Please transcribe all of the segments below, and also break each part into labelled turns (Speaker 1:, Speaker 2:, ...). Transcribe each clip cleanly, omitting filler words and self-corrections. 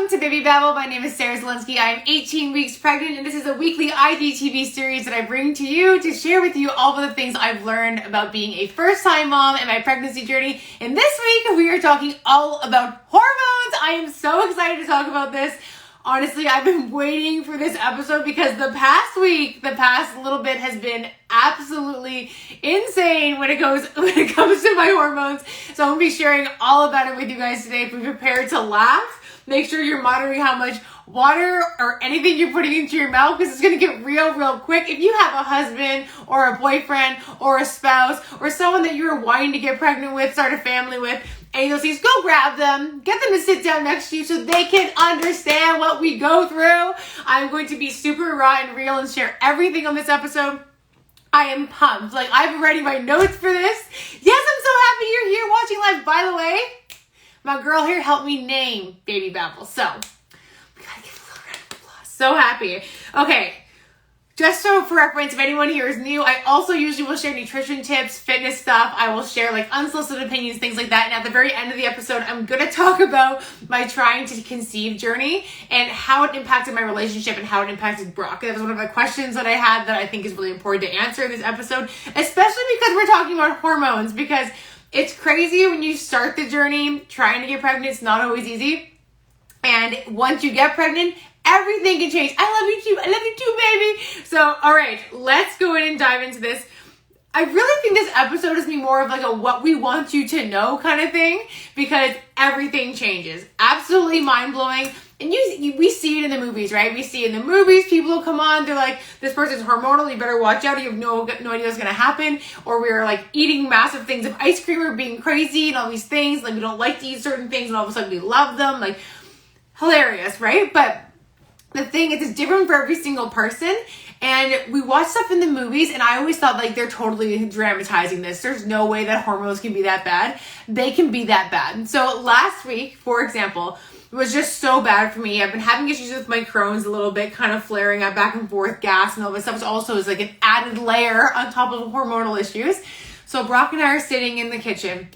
Speaker 1: Welcome to Baby Babble. My name is Sarah Zielinski. I am 18 weeks pregnant, and this is a weekly IGTV series that I bring to you to share with you all of the things I've learned about being a first-time mom and my pregnancy journey. And this week, we are talking all about hormones. I am so excited to talk about this. Honestly, I've been waiting for this episode because the past little bit has been absolutely insane when it comes to my hormones. So I'm going to be sharing all about it with you guys today. Be prepared to laugh. Make sure you're monitoring how much water or anything you're putting into your mouth because it's going to get real quick. If you have a husband or a boyfriend or a spouse or someone that you're wanting to get pregnant with, start a family with, and you'll see, go grab them, get them to sit down next to you so they can understand what we go through. I'm going to be super raw and real and share everything on this episode. I am pumped. I've ready my notes for this. Yes, I'm so happy you're here watching live. By the way, my girl here helped me name Baby Babble. So, we gotta give a little round of applause. So happy. Okay. Just so for reference, if anyone here is new, I also usually will share nutrition tips, fitness stuff. I will share unsolicited opinions, things like that. And at the very end of the episode, I'm going to talk about my trying to conceive journey and how it impacted my relationship and how it impacted Brock. That was one of the questions that I had that I think is really important to answer in this episode, especially because we're talking about hormones, because it's crazy when you start the journey trying to get pregnant. It's not always easy. And once you get pregnant, everything can change. I love you too, baby. So, all right, let's go in and dive into this. I really think this episode is more of a what we want you to know kind of thing because everything changes. Absolutely mind-blowing. And we see it in the movies, right? We see in the movies, people will come on, they're like, this person's hormonal, you better watch out, you have no idea what's going to happen. Or we're eating massive things of ice cream or being crazy and all these things. We don't like to eat certain things and all of a sudden we love them. Hilarious, right? But the thing is, it's different for every single person. And we watch stuff in the movies, and I always thought they're totally dramatizing this. There's no way that hormones can be that bad. They can be that bad. So last week, for example, was just so bad for me. I've been having issues with my Crohn's a little bit, kind of flaring up back and forth, gas and all this stuff, which also is an added layer on top of hormonal issues. So Brock and I are sitting in the kitchen.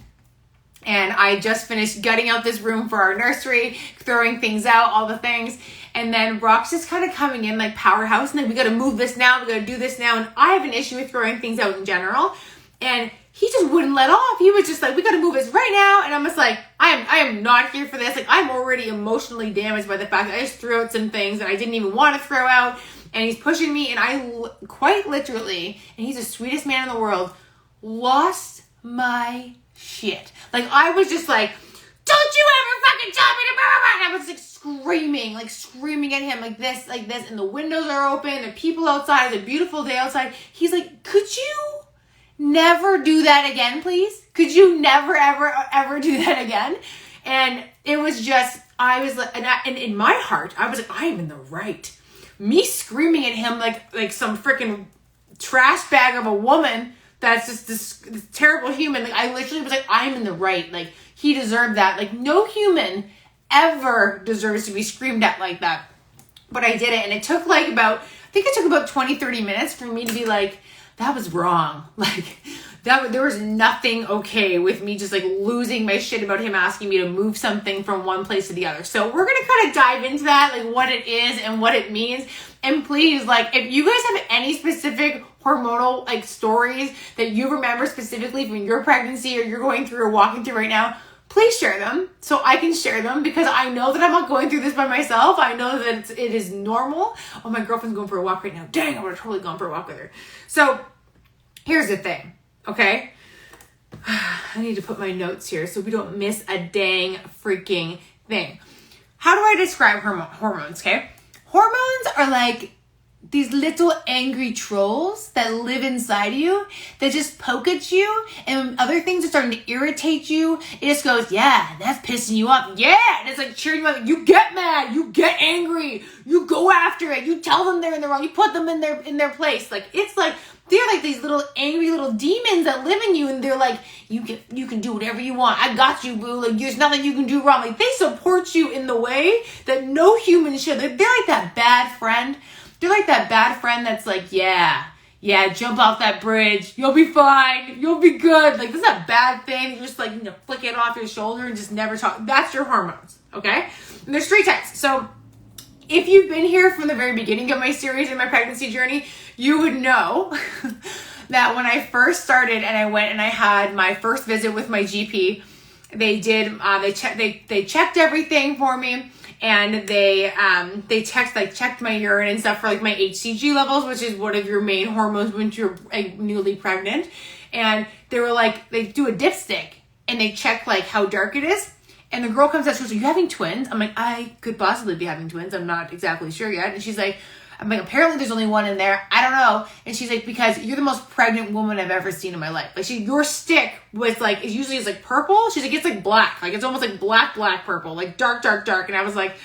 Speaker 1: And I just finished gutting out this room for our nursery, throwing things out, all the things. And then Brock's just kind of coming in powerhouse. And we got to move this now. We got to do this now. And I have an issue with throwing things out in general. And he just wouldn't let off. He was just we got to move this right now. And I'm just I am not here for this. I'm already emotionally damaged by the fact that I just threw out some things that I didn't even want to throw out. And he's pushing me. And I quite literally, and he's the sweetest man in the world, lost my shit. I was just don't you ever fucking tell me to blah, blah, blah. And I was screaming at him like this, and the windows are open, the people outside, it's a beautiful day outside. He's could you never do that again, please? Could you never, ever do that again? And it was just, and in my heart, I was I am in the right. Me screaming at him like some freaking trash bag of a woman that's just this terrible human. I literally was I'm in the right. He deserved that. No human ever deserves to be screamed at like that. But I did it. And it took about 20, 30 minutes for me to be that was wrong. There was nothing okay with me just losing my shit about him asking me to move something from one place to the other. So we're going to kind of dive into that, what it is and what it means. And please, if you guys have any specific hormonal stories that you remember specifically from your pregnancy or you're going through or walking through right now, please share them so I can share them because I know that I'm not going through this by myself. I know that it is normal. Oh, my girlfriend's going for a walk right now. Dang, I would have totally gone for a walk with her. So here's the thing, okay? I need to put my notes here so we don't miss a dang freaking thing. How do I describe hormones, okay? Hormones are these little angry trolls that live inside you that just poke at you, and when other things are starting to irritate you, it just goes, yeah, that's pissing you off. Yeah, and it's cheering you up. You get mad, you get angry, you go after it, you tell them they're in the wrong, you put them in their place. They're these little angry little demons that live in you, and they're you can do whatever you want. I got you, boo. There's nothing you can do wrong. They support you in the way that no human should. They're like that bad friend. They're like that bad friend that's yeah, jump off that bridge. You'll be fine. You'll be good. This is a bad thing. You just flick it off your shoulder and just never talk. That's your hormones. okay? And there's 3 types. So if you've been here from the very beginning of my series and my pregnancy journey, you would know that when I first started and I went and I had my first visit with my GP, they checked everything for me, and they checked my urine and stuff for like my HCG levels, which is one of your main hormones when you're newly pregnant. And they were like, they do a dipstick and they check like how dark it is. And the girl comes out, she goes, "Are you having twins?" I'm like, "I could possibly be having twins. I'm not exactly sure yet." And she's like, "Apparently there's only one in there. I don't know." And she's like, "Because you're the most pregnant woman I've ever seen in my life. Like, your stick was like, it usually is like purple." She's like, "It's like black. Like, it's almost like black purple. Like dark. And I was like,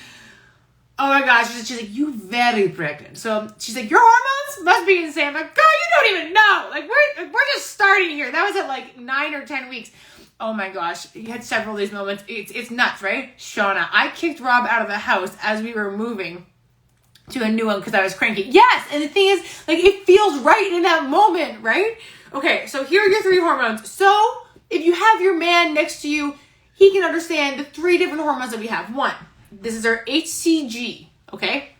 Speaker 1: "Oh my gosh." She's like, "You very pregnant." So she's like, "Your hormones must be insane." I'm like, "Girl, you don't even know. Like, we're just starting here." That was at like 9 or 10 weeks. Oh my gosh. You had several of these moments. It's nuts, right? Shauna, I kicked Rob out of the house as we were moving to a new one because I was cranky. Yes, and the thing is, like, it feels right in that moment, right? Okay, so here are your 3 hormones. So if you have your man next to you, he can understand the 3 different hormones that we have. 1, this is our HCG, okay?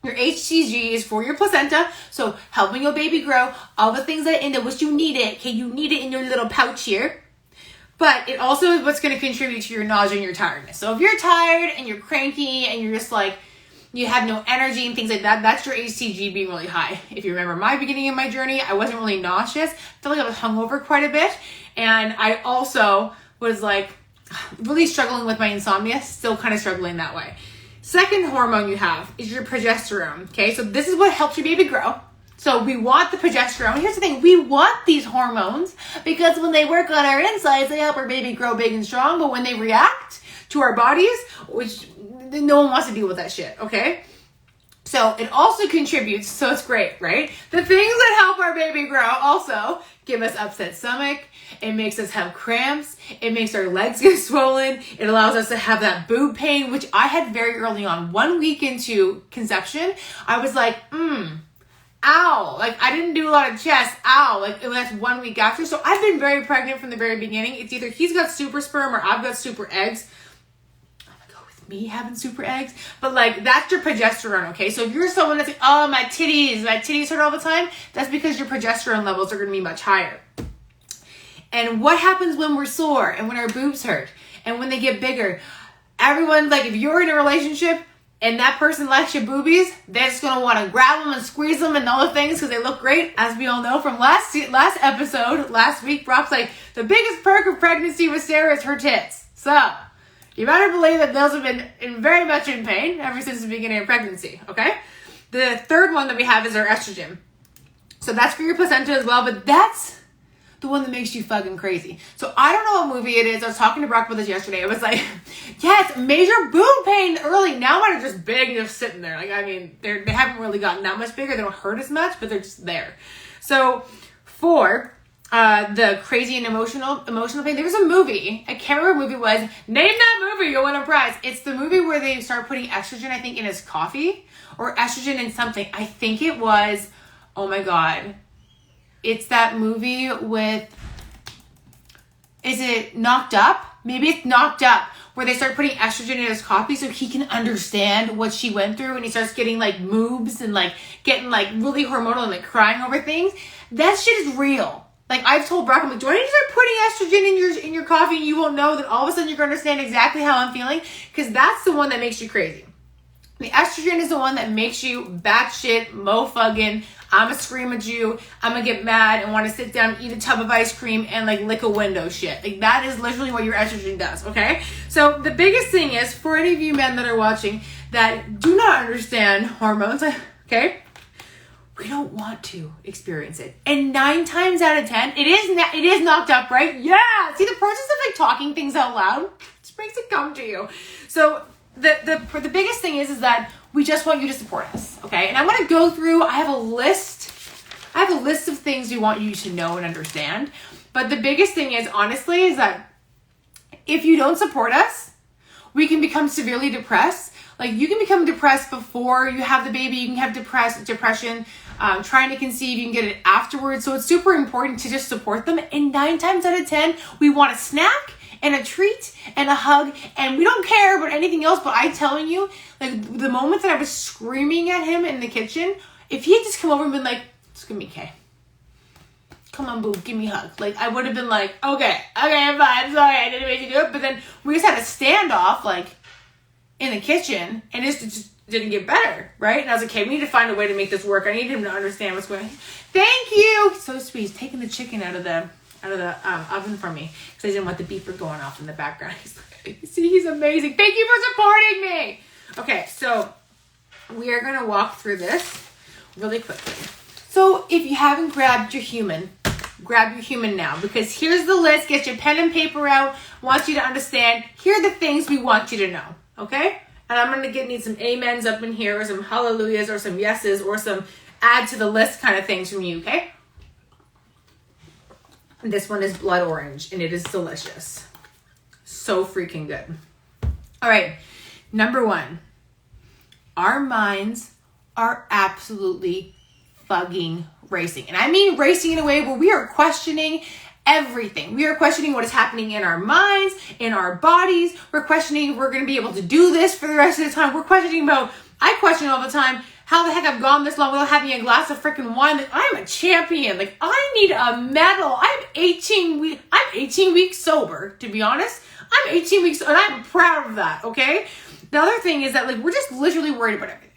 Speaker 1: Your HCG is for your placenta, so helping your baby grow, all the things that in there, which you need it, okay? You need it in your little pouch here. But it also is what's going to contribute to your nausea and your tiredness. So if you're tired and you're cranky and you're just like, you have no energy and things like that, that's your HCG being really high. If you remember my beginning of my journey, I wasn't really nauseous. I felt like I was hungover quite a bit. And I also was like really struggling with my insomnia, still kind of struggling that way. Second hormone you have is your progesterone. Okay, so this is what helps your baby grow. So we want the progesterone. Here's the thing. We want these hormones because when they work on our insides, they help our baby grow big and strong. But when they react to our bodies, which no one wants to deal with that shit, okay? So it also contributes, so it's great, right? The things that help our baby grow also give us upset stomach. It makes us have cramps. It makes our legs get swollen. It allows us to have that boob pain, which I had very early on. 1 week into conception, I was like, ow. Like, I didn't do a lot of chest. Ow. Like, that's 1 week after. So I've been very pregnant from the very beginning. It's either he's got super sperm or I've got super eggs. Me having super eggs, but like, that's your progesterone, okay? So if you're someone that's like, "Oh, my titties hurt all the time," that's because your progesterone levels are going to be much higher. And what happens when we're sore and when our boobs hurt and when they get bigger? Everyone's like, if you're in a relationship and that person likes your boobies, they're just going to want to grab them and squeeze them and all the things because they look great. As we all know from last episode, last week, Rob's like, the biggest perk of pregnancy with Sarah is her tits. So you better believe that those have been very much in pain ever since the beginning of pregnancy, okay? The third one that we have is our estrogen. So that's for your placenta as well, but that's the one that makes you fucking crazy. So I don't know what movie it is. I was talking to Brock about this yesterday. It was like, yes, major boob pain early. Now mine are just big and just sitting there. Like, I mean, they haven't really gotten that much bigger. They don't hurt as much, but they're just there. So for the crazy and emotional pain, there was a movie, I can't remember what movie it was. Name that movie, you'll win a prize. It's the movie where they start putting estrogen, I think, in his coffee, or estrogen in something. I think it was, oh my god, it's that movie with, is it Knocked Up? Maybe it's Knocked Up, where they start putting estrogen in his coffee so he can understand what she went through, and he starts getting like moobs and like getting like really hormonal and like crying over things. That shit is real. Like, I've told Brock, I'm like, do I need to start putting estrogen in your coffee and you won't know that all of a sudden you're going to understand exactly how I'm feeling? Because that's the one that makes you crazy. The estrogen is the one that makes you batshit, mo-fuggin', I'm going to scream at you, I'm going to get mad and want to sit down, eat a tub of ice cream, and like lick a window shit. Like, that is literally what your estrogen does, okay? So the biggest thing is, for any of you men that are watching that do not understand hormones, okay? We don't want to experience it. And 9 times out of 10, it is knocked up, right? Yeah! See, the process of like talking things out loud just makes it come to you. So the biggest thing is that we just want you to support us, okay? And I want to go through, I have a list of things we want you to know and understand. But the biggest thing is, honestly, is that if you don't support us, we can become severely depressed. Like, you can become depressed before you have the baby. You can have depression, trying to conceive. You can get it afterwards. So it's super important to just support them. And 9 times out of 10, we want a snack and a treat and a hug, and we don't care about anything else. But I'm telling you, like, the moment that I was screaming at him in the kitchen, if he had just come over and been like, just give me K. Come on, boo, give me a hug. Like, I would have been like, okay, I'm fine, sorry, I didn't make you do it. But then we just had a standoff, like, in the kitchen, and it just didn't get better, right? And I was like, okay, we need to find a way to make this work. I need him to understand what's going on. Thank you! So sweet. He's taking the chicken out of the oven for me, because I didn't want the beeper going off in the background. He's like, see, he's amazing. Thank you for supporting me! Okay, so we are going to walk through this really quickly. So if you haven't grabbed your human, grab your human now, because here's the list. Get your pen and paper out. I want you to understand. Here are the things we want you to know, okay? And I'm going to need some amens up in here, or some hallelujahs, or some yeses, or some add to the list kind of things from you, okay? And this one is blood orange, and it is delicious. So freaking good. All right, number 1. Our minds are absolutely fucking racing. And I mean racing in a way where we are questioning everything. We are questioning what is happening in our minds, in our bodies. We're questioning if we're going to be able to do this for the rest of the time. We're questioning about, I question all the time, how the heck I've gone this long without having a glass of freaking wine. Like, I'm a champion. Like, I need a medal. I'm 18 weeks sober, to be honest. I'm 18 weeks, and I'm proud of that, okay? The other thing is that, like, we're just literally worried about everything.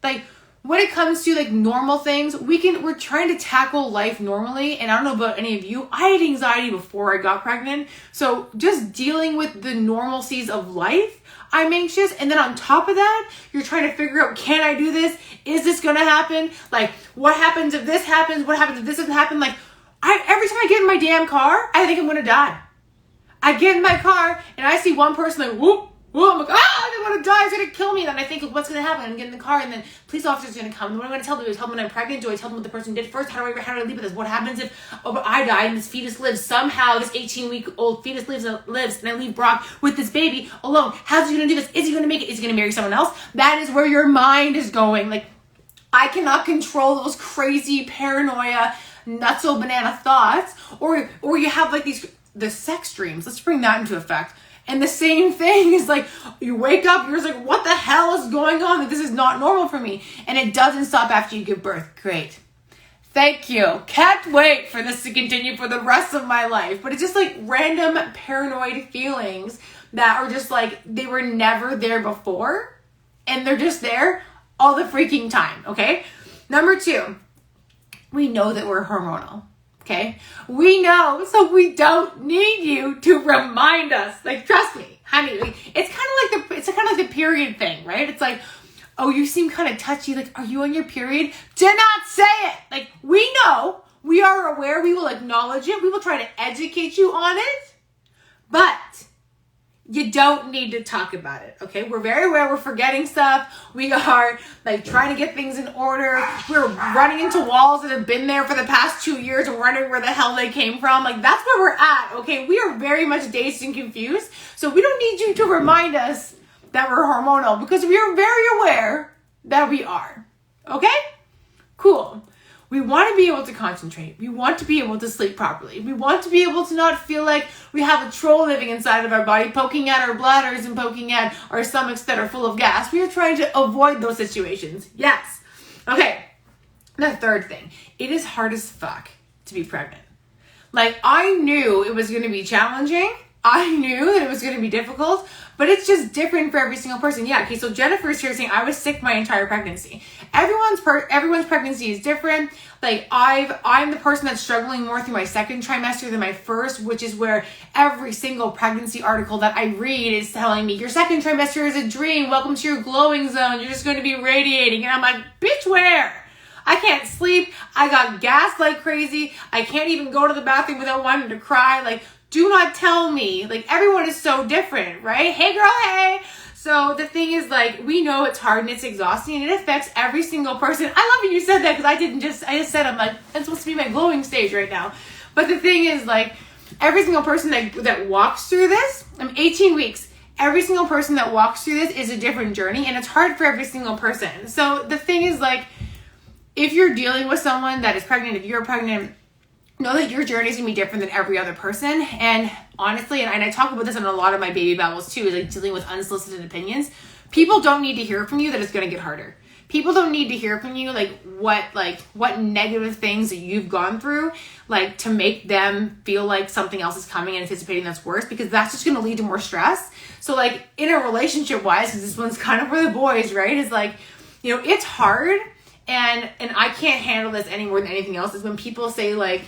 Speaker 1: Like, when it comes to, like, normal things, we're trying to tackle life normally. And I don't know about any of you, I had anxiety before I got pregnant. So just dealing with the normalcies of life, I'm anxious. And then on top of that, you're trying to figure out, can I do this? Is this going to happen? Like, what happens if this happens? What happens if this doesn't happen? Like, every time I get in my damn car, I think I'm going to die. I get in my car and I see one person like, whoop. Whoa, I'm like, I want to die, it's going to kill me. And then I think, what's going to happen? I'm getting in the car, and then police officer's going to come. And what am I going to tell them? Do I tell them when I'm pregnant? Do I tell them what the person did first? How do I leave with this? What happens if I die and this fetus lives? Somehow this 18-week-old fetus lives, and I leave Brock with this baby alone. How's he going to do this? Is he going to make it? Is he going to marry someone else? That is where your mind is going. Like, I cannot control those crazy paranoia, nutso banana thoughts. Or you have, like, the sex dreams. Let's bring that into effect. And the same thing is, like, you wake up, you're just like, what the hell is going on? Like, this is not normal for me. And it doesn't stop after you give birth. Great. Thank you. Can't wait for this to continue for the rest of my life. But it's just like random paranoid feelings that are just like, they were never there before. And they're just there all the freaking time. Okay. Number 2, we know that we're hormonal. Okay, we know, so we don't need you to remind us. Like, trust me, honey. Like, it's kind of like the period thing, right? It's like, oh, you seem kind of touchy. Like, are you on your period? Do not say it. Like, we know, we are aware. We will acknowledge it. We will try to educate you on it, but you don't need to talk about it, okay? We're very aware we're forgetting stuff. We are, like, trying to get things in order. We're running into walls that have been there for the past 2 years and wondering where the hell they came from. Like, that's where we're at, okay? We are very much dazed and confused. So we don't need you to remind us that we're hormonal, because we are very aware that we are, okay? Cool. We want to be able to concentrate. We want to be able to sleep properly. We want to be able to not feel like we have a troll living inside of our body, poking at our bladders and poking at our stomachs that are full of gas. We are trying to avoid those situations. Yes. Okay. The third thing. It is hard as fuck to be pregnant. Like, I knew it was going to be challenging. I knew that it was going to be difficult, but it's just different for every single person. Yeah, okay, so Jennifer's here saying I was sick my entire pregnancy. Everyone's pregnancy is different. Like, I'm the person that's struggling more through my second trimester than my first, which is where every single pregnancy article that I read is telling me, your second trimester is a dream. Welcome to your glowing zone. You're just going to be radiating. And I'm like, bitch, where? I can't sleep. I got gas like crazy. I can't even go to the bathroom without wanting to cry. Like, do not tell me. Like, everyone is so different, right? Hey girl, hey. So the thing is, like, we know it's hard and it's exhausting and it affects every single person. I love that you said that, because I just said, I'm like, it's supposed to be my glowing stage right now. But the thing is, like, every single person that walks through this, I'm 18 weeks. Every single person that walks through this is a different journey, and it's hard for every single person. So the thing is, like, if you're dealing with someone that is pregnant, if you're pregnant, know that your journey is going to be different than every other person. And honestly, and I talk about this in a lot of my baby babbles too, is like dealing with unsolicited opinions. People don't need to hear from you that it's going to get harder. People don't need to hear from you what negative things that you've gone through, like to make them feel like something else is coming and anticipating that's worse, because that's just going to lead to more stress. So like in a relationship wise, because this one's kind of for the boys, right? Is like, you know, it's hard, and I can't handle this any more than anything else, is when people say like,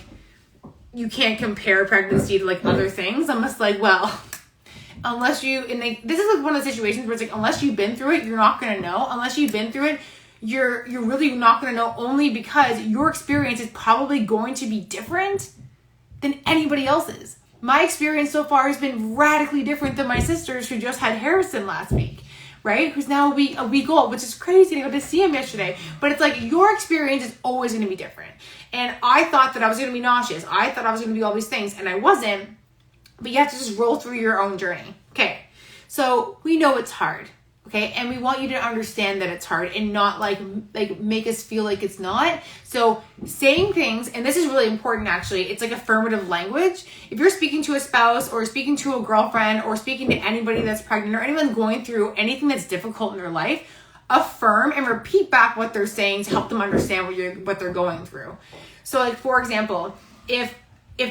Speaker 1: you can't compare pregnancy to like other things. I'm just like, well, unless you, and like, this is like one of the situations where it's like, unless you've been through it, you're not going to know. Unless you've been through it, you're really not going to know, only because your experience is probably going to be different than anybody else's. My experience so far has been radically different than my sister's, who just had Harrison last week, right? Who's now a week old, which is crazy to go to see him yesterday. But it's like, your experience is always going to be different. And I thought that I was going to be nauseous. I thought I was going to be all these things, and I wasn't. But you have to just roll through your own journey. Okay. So we know it's hard. Okay. And we want you to understand that it's hard, and not like make us feel like it's not. So saying things, and this is really important actually, it's like affirmative language. If you're speaking to a spouse or speaking to a girlfriend or speaking to anybody that's pregnant or anyone going through anything that's difficult in their life, affirm and repeat back what they're saying to help them understand what they're going through. So like, for example, if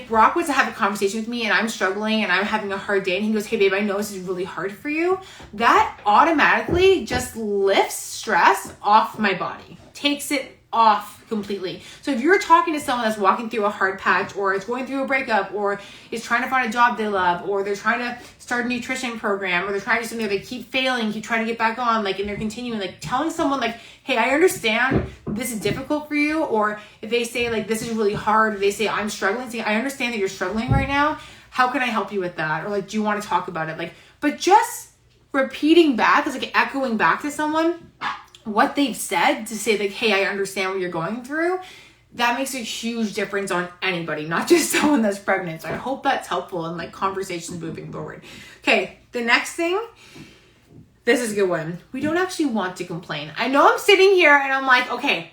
Speaker 1: Brock was to have a conversation with me and I'm struggling and I'm having a hard day and he goes, hey babe, I know this is really hard for you, that automatically just lifts stress off my body, takes it off completely. So if you're talking to someone that's walking through a hard patch, or is going through a breakup, or is trying to find a job they love, or they're trying to start a nutrition program, or they're trying to do something, they keep failing, keep trying to get back on, like, and they're continuing, like telling someone like, hey, I understand this is difficult for you. Or if they say like, this is really hard, they say, I'm struggling, say, I understand that you're struggling right now. How can I help you with that? Or like, do you want to talk about it? Like, but just repeating back, it's like echoing back to someone what they've said, to say like, hey, I understand what you're going through. That makes a huge difference on anybody, not just someone that's pregnant. So I hope that's helpful in like conversations moving forward. Okay, the next thing, this is a good one. We don't actually want to complain. I know I'm sitting here and I'm like, okay,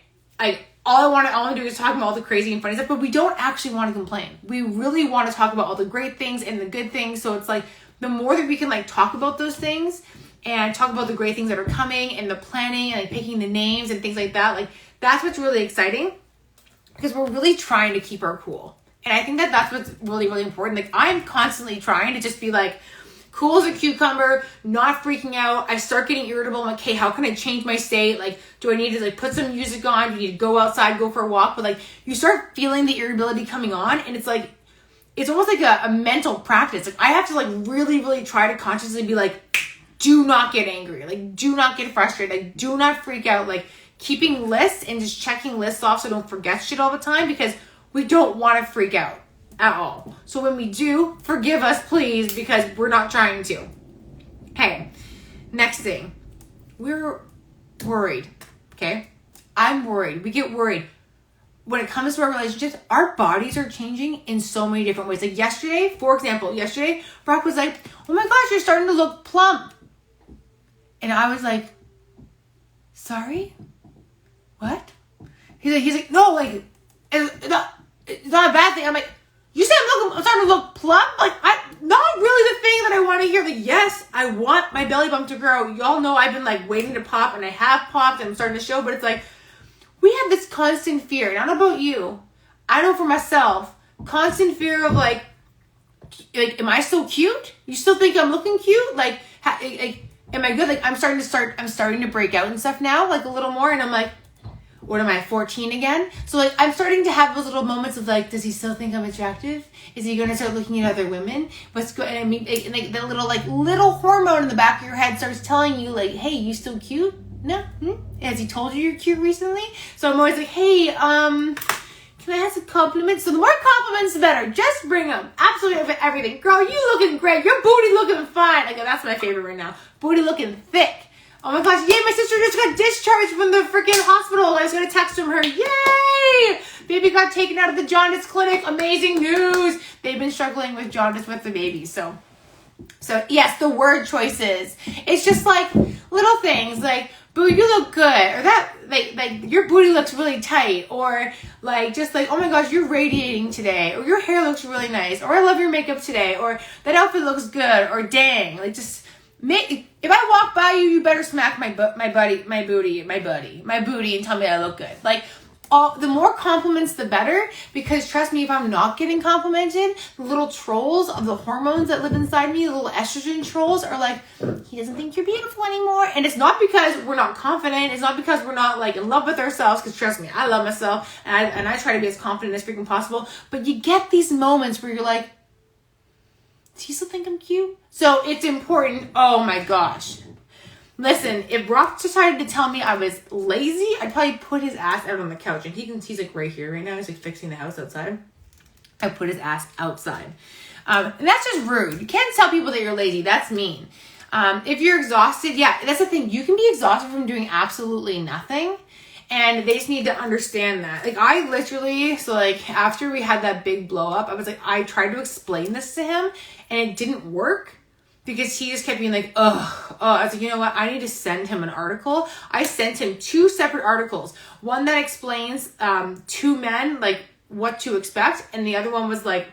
Speaker 1: all I want to do is talk about all the crazy and funny stuff, but we don't actually want to complain. We really want to talk about all the great things and the good things. So it's like, the more that we can like talk about those things and talk about the great things that are coming and the planning and like picking the names and things like that, like that's what's really exciting, because we're really trying to keep our cool. And I think that that's what's really, really important. Like, I'm constantly trying to just be like, cool as a cucumber, not freaking out. I start getting irritable. I'm like, hey, how can I change my state? Like, do I need to like put some music on? Do I need to go outside, go for a walk? But like, you start feeling the irritability coming on, and it's like, it's almost like a mental practice. Like, I have to like really, really try to consciously be like, do not get angry. Like, do not get frustrated. Like, do not freak out. Like, keeping lists and just checking lists off so I don't forget shit all the time, because we don't want to freak out at all. So when we do, forgive us, please, because we're not trying to. Okay, next thing. We're worried, okay? I'm worried. We get worried. When it comes to our relationships, our bodies are changing in so many different ways. Like yesterday, for example, Brock was like, oh my gosh, you're starting to look plump. And I was like, sorry? What? He's like, no, like, it's not a bad thing. I'm like, you say I'm starting to look plump? Like, not really the thing that I want to hear. Like, yes, I want my belly bump to grow. Y'all know I've been like waiting to pop, and I have popped, and I'm starting to show, but it's like, we have this constant fear. And I don't know about you. I know for myself, constant fear of like, am I still cute? You still think I'm looking cute? Like, am I good? Like, I'm starting to break out and stuff now, like a little more. And I'm like, what am I, 14 again? So like, I'm starting to have those little moments of like, does he still think I'm attractive? Is he going to start looking at other women? What's going? I mean, and like the little hormone in the back of your head starts telling you like, hey, you still cute? No? Has he told you you're cute recently? So I'm always like, hey, can I have some compliments? So the more compliments, the better. Just bring them. Absolutely everything. Girl, you looking great. Your booty looking fine. Like, that's my favorite right now. Booty looking thick. Oh my gosh, yay, my sister just got discharged from the freaking hospital. I was going to text her, yay! Baby got taken out of the jaundice clinic. Amazing news. They've been struggling with jaundice with the baby. So yes, the word choices. It's just like little things like, boo, you look good. Or like your booty looks really tight, or like just like, oh my gosh, you're radiating today, or your hair looks really nice, or I love your makeup today, or that outfit looks good, or dang, like just if I walk by you, you better smack my booty and tell me I look good. Like, the more compliments, the better, because trust me, if I'm not getting complimented, the little trolls of the hormones that live inside me, the little estrogen trolls, are like, he doesn't think you're beautiful anymore. And it's not because we're not confident. It's not because we're not like in love with ourselves, because trust me, I love myself, and I try to be as confident as freaking possible. But you get these moments where you're like, does he still think I'm cute? So it's important. Oh my gosh. Listen, if Brock decided to tell me I was lazy, I'd probably put his ass out on the couch. And he's like right here right now. He's like fixing the house outside. I put his ass outside. And that's just rude. You can't tell people that you're lazy. That's mean. If you're exhausted, yeah, that's the thing. You can be exhausted from doing absolutely nothing. And they just need to understand that. Like, I literally, so like after we had that big blow up, I tried to explain this to him and it didn't work. Because he just kept being like, ugh. I was like, you know what? I need to send him an article. I sent him 2 separate articles. One that explains to men, like, what to expect. And the other one was, like,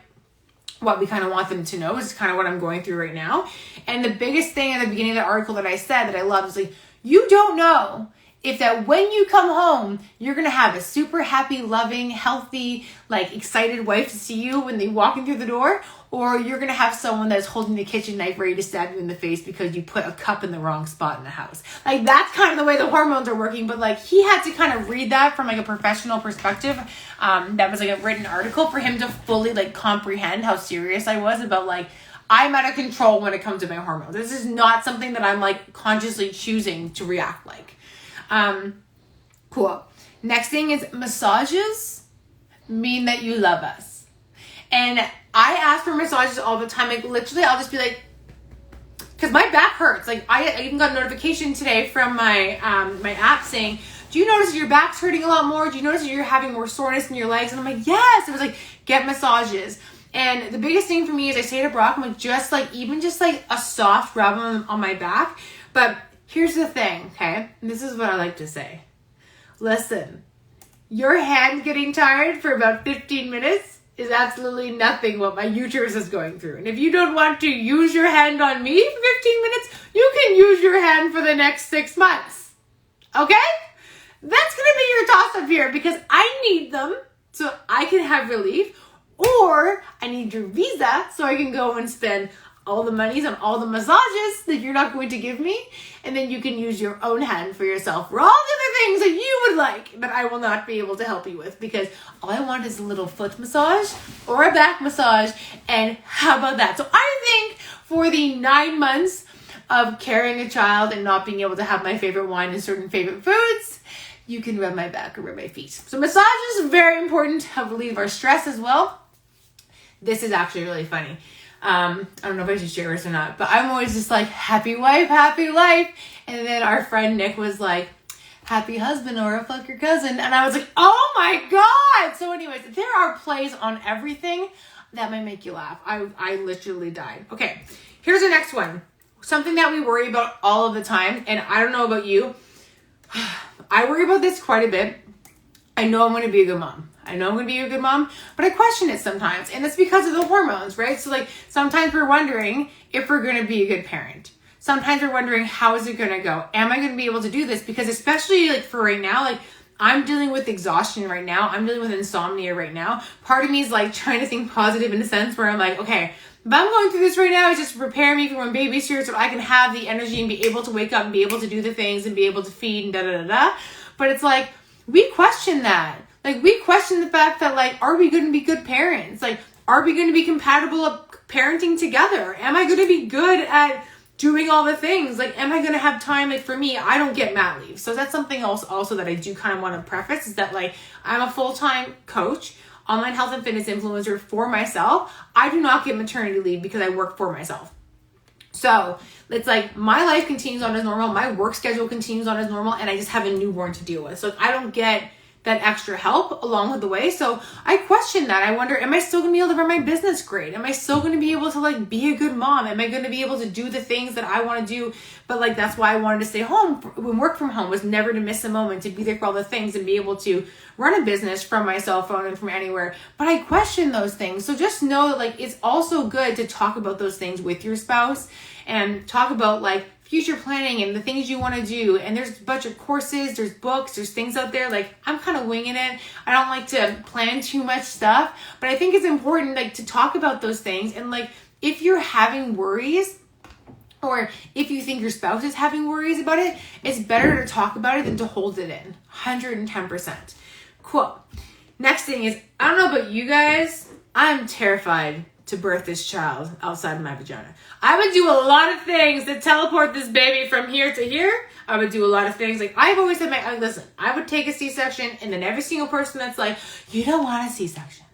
Speaker 1: what we kind of want them to know. Is kind of what I'm going through right now. And the biggest thing at the beginning of the article that I said that I loved is, like, you don't know if that when you come home, you're going to have a super happy, loving, healthy, like, excited wife to see you when they walk in through the door. Or you're going to have someone that's holding the kitchen knife ready to stab you in the face because you put a cup in the wrong spot in the house. Like, that's kind of the way the hormones are working. But, like, he had to kind of read that from, like, a professional perspective. That was, like, a written article for him to fully, like, comprehend how serious I was about, like, I'm out of control when it comes to my hormones. This is not something that I'm, like, consciously choosing to react like. Cool. Next thing is massages mean that you love us. And I ask for massages all the time. Like, literally, I'll just be like, because my back hurts. Like, I even got a notification today from my my app saying, do you notice your back's hurting a lot more? Do you notice that you're having more soreness in your legs? And I'm like, yes. It was like, get massages. And the biggest thing for me is I say to Brock, I'm like, just like, even just like a soft rub on my back. But here's the thing, okay? And this is what I like to say. Listen, your hand getting tired for about 15 minutes is absolutely nothing what my uterus is going through. And if you don't want to use your hand on me for 15 minutes, you can use your hand for the next 6 months. Okay? That's going to be your toss-up here, because I need them so I can have relief, or I need your visa so I can go and spend all the monies on all the massages that you're not going to give me, and then you can use your own hand for yourself for all the other things that you would like that I will not be able to help you with, because all I want is a little foot massage or a back massage, and how about that? So I think for the 9 months of carrying a child and not being able to have my favorite wine and certain favorite foods, you can rub my back or rub my feet. So massages are very important, help relieve our stress as well. This is actually really funny. I don't know if I should share this or not, but I'm always just like, happy wife, happy life. And then our friend Nick was like, happy husband or a fuck your cousin. And I was like, oh my God. So anyways, there are plays on everything that might make you laugh. I literally died. Okay, here's the next one. Something that we worry about all of the time. And I don't know about you. I worry about this quite a bit. I know I'm going to be a good mom. But I question it sometimes. And it's because of the hormones, right? So like sometimes we're wondering if we're going to be a good parent. Sometimes we're wondering, how is it going to go? Am I going to be able to do this? Because especially like for right now, like I'm dealing with exhaustion right now. I'm dealing with insomnia right now. Part of me is like trying to think positive in a sense where I'm like, okay, if I'm going through this right now, it's just to prepare me for when baby's here so I can have the energy and be able to wake up and be able to do the things and be able to feed and da-da-da-da. But it's like, we question that. Like, we question the fact that, like, are we going to be good parents? Like, are we going to be compatible at parenting together? Am I going to be good at doing all the things? Like, am I going to have time? Like, for me, I don't get mat leave. So that's something else also that I do kind of want to preface is that, like, I'm a full-time coach, online health and fitness influencer for myself. I do not get maternity leave because I work for myself. So it's like my life continues on as normal. My work schedule continues on as normal. And I just have a newborn to deal with. So I don't get that extra help along with the way. So I question that. I wonder, am I still gonna be able to run my business great? Am I still gonna be able to like be a good mom? Am I gonna be able to do the things that I want to do? But like, that's why I wanted to stay home when work from home, was never to miss a moment, to be there for all the things and be able to run a business from my cell phone and from anywhere. But I question those things. So just know that like, it's also good to talk about those things with your spouse and talk about like future planning and the things you want to do. And there's a bunch of courses, there's books, there's things out there. Like, I'm kind of winging it. I don't like to plan too much stuff, but I think it's important like to talk about those things. And like, if you're having worries, or if you think your spouse is having worries about it, it's better to talk about it than to hold it in. 110%. Cool. Next thing is, I don't know about you guys, I'm terrified to birth this child outside of my vagina. I would do a lot of things to teleport this baby from here to here. I would do a lot of things. Like, I've always said, listen, I would take a C-section, and then every single person that's like, you don't want a C-section,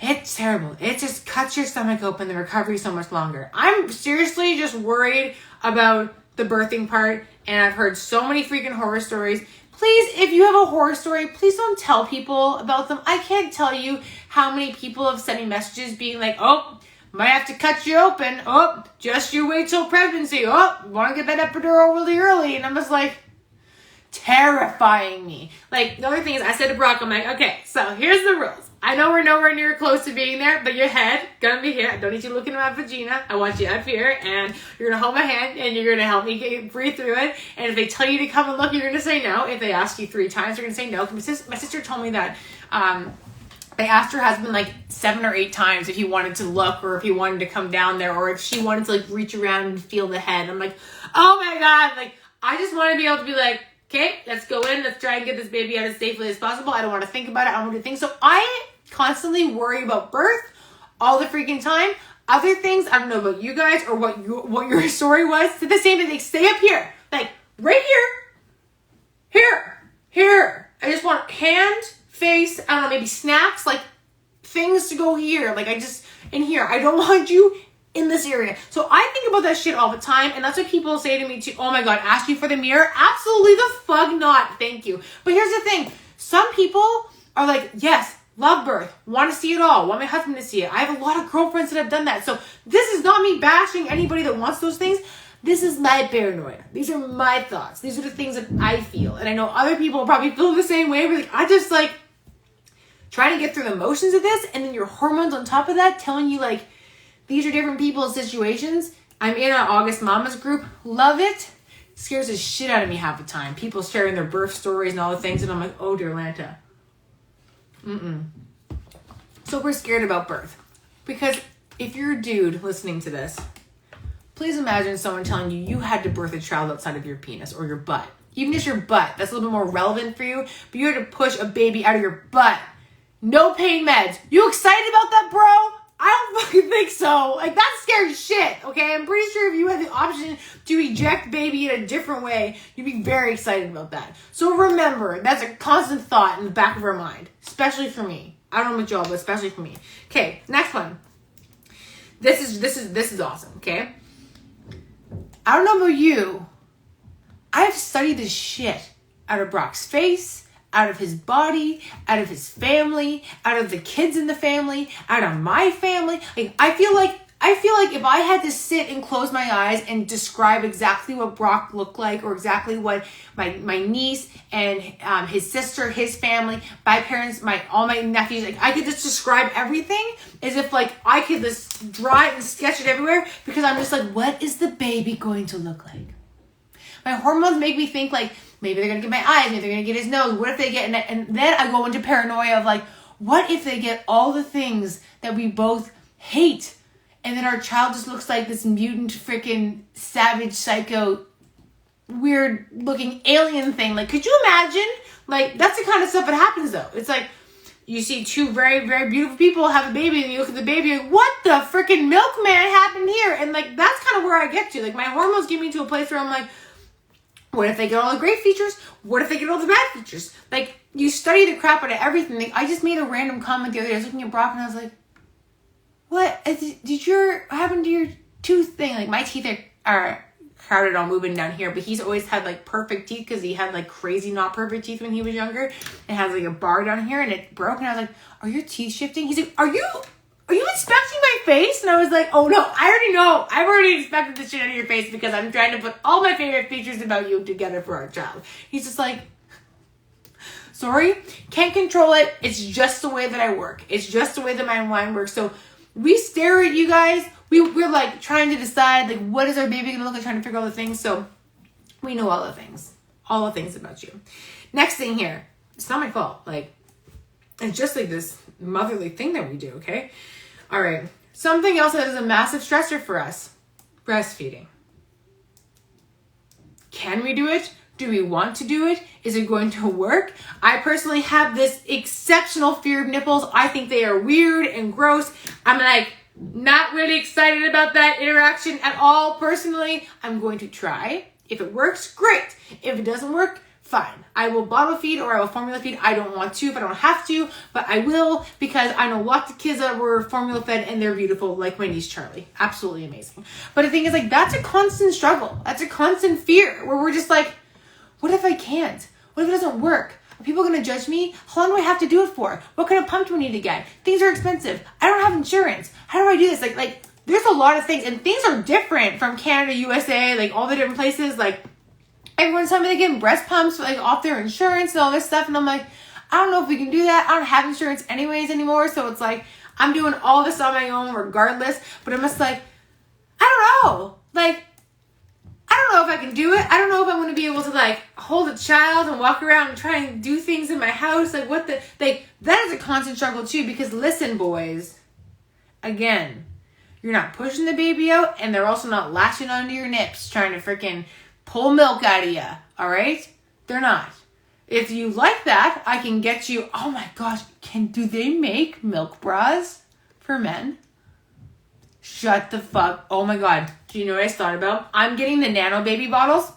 Speaker 1: it's terrible, it just cuts your stomach open, the recovery is so much longer. I'm seriously just worried about the birthing part, and I've heard so many freaking horror stories. Please, if you have a horror story, please don't tell people about them. I can't tell you how many people have sent me messages being like, oh, might have to cut you open. Oh, just you wait till pregnancy. Oh, want to get that epidural really early. And I'm just like, terrifying me. Like, the other thing is, I said to Brock, I'm like, okay, so here's the rules. I know we're nowhere near close to being there, but your head gonna be here. I don't need you looking at my vagina. I want you up here, and you're gonna hold my hand, and you're gonna help me breathe through it. And if they tell you to come and look, you're gonna say no. If they ask you 3 times, you're gonna say no. My sister told me that they asked her husband like 7 or 8 times if he wanted to look, or if he wanted to come down there, or if she wanted to like reach around and feel the head. I'm like, oh my God. Like, I just want to be able to be like, okay, let's go in. Let's try and get this baby out as safely as possible. I don't want to think about it. I don't want to think. So I constantly worry about birth all the freaking time. Other things, I don't know about you guys or what your story was. To the same thing, like, stay up here. Like, right here. I just want hand, face, I don't know, maybe snacks, like things to go here. Like, I just, in here. I don't want you in this area. So I think about that shit all the time, and that's what people say to me too. Oh my God, ask you for the mirror? Absolutely the fuck not. Thank you. But here's the thing. Some people are like, yes, love birth, want to see it all, want my husband to see it. I have a lot of girlfriends that have done that. So this is not me bashing anybody that wants those things. This is my paranoia. These are my thoughts. These are the things that I feel. And I know other people probably feel the same way. But like, I just like trying to get through the motions of this, and then your hormones on top of that telling you like, these are different people's situations. I'm in an August Mamas group. Love it. Scares the shit out of me half the time. People sharing their birth stories and all the things. And I'm like, oh, dear Lanta. So we're scared about birth. Because if you're a dude listening to this, please imagine someone telling you you had to birth a child outside of your penis or your butt. Even if your butt, that's a little bit more relevant for you. But you had to push a baby out of your butt. No pain meds. You excited about that, bro? I don't fucking think so. Like, that's scary shit, okay? I'm pretty sure if you had the option to eject baby in a different way, you'd be very excited about that. So remember, that's a constant thought in the back of our mind, especially for me. I don't know about y'all, but especially for me. Okay, next one. This is awesome, okay? I don't know about you. I've studied the shit out of Brock's face, out of his body, out of his family, out of the kids in the family, out of my family. Like, I feel like if I had to sit and close my eyes and describe exactly what Brock looked like, or exactly what my niece and his sister, his family, my parents, all my nephews, like, I could just describe everything as if like I could just draw it and sketch it everywhere, because I'm just like, what is the baby going to look like? My hormones make me think like, maybe they're going to get my eyes, maybe they're going to get his nose. What if they get, and then I go into paranoia of like, what if they get all the things that we both hate, and then our child just looks like this mutant freaking savage psycho weird looking alien thing? Like, could you imagine? Like, that's the kind of stuff that happens though. It's like, you see 2 very, very beautiful people have a baby, and you look at the baby and what the freaking milkman happened here? And like, that's kind of where I get to. Like, my hormones get me to a place where I'm like, what if they get all the great features? What if they get all the bad features? Like, you study the crap out of everything. Like, I just made a random comment the other day. I was looking at Brock and I was like, what? What happened to your tooth thing? Like, my teeth are crowded on moving down here, but he's always had like perfect teeth because he had like crazy not perfect teeth when he was younger. It has like a bar down here and it broke, and I was like, are your teeth shifting? He's like, are you inspecting my face? And I was like, oh no, I already know. I've already inspected the shit out of your face because I'm trying to put all my favorite features about you together for our child. He's just like, sorry, can't control it. It's just the way that I work. It's just the way that my mind works. So we stare at you guys. We're like trying to decide like what is our baby gonna look like, trying to figure all the things. So we know all the things about you. Next thing here, it's not my fault. Like, it's just like this motherly thing that we do, okay? All right. Something else that is a massive stressor for us, breastfeeding. Can we do it? Do we want to do it? Is it going to work? I personally have this exceptional fear of nipples. I think they are weird and gross. I'm like not really excited about that interaction at all. Personally, I'm going to try. If it works, great. If it doesn't work, fine. I will bottle feed or I will formula feed. I don't want to if I don't have to, but I will because I know lots of kids that were formula fed and they're beautiful, like my niece Charlie. Absolutely amazing. But the thing is, like, that's a constant struggle. That's a constant fear where we're just like, what if I can't? What if it doesn't work? Are people going to judge me? How long do I have to do it for? What kind of pump do I need to get? Things are expensive. I don't have insurance. How do I do this? Like there's a lot of things, and things are different from Canada, USA, like all the different places. Like everyone's telling me they're getting breast pumps like off their insurance and all this stuff. And I'm like, I don't know if we can do that. I don't have insurance anyways anymore. So it's like, I'm doing all this on my own regardless. But I'm just like, I don't know. Like, I don't know if I can do it. I don't know if I'm going to be able to like hold a child and walk around and try and do things in my house. Like that is a constant struggle too, because listen, boys, again, you're not pushing the baby out and they're also not latching onto your nips trying to freaking pull milk out of you. All right. They're not. If you like that, I can get you. Oh my gosh. Do they make milk bras for men? Shut the fuck. Oh my God. Do you know what I thought about? I'm getting the nano baby bottles.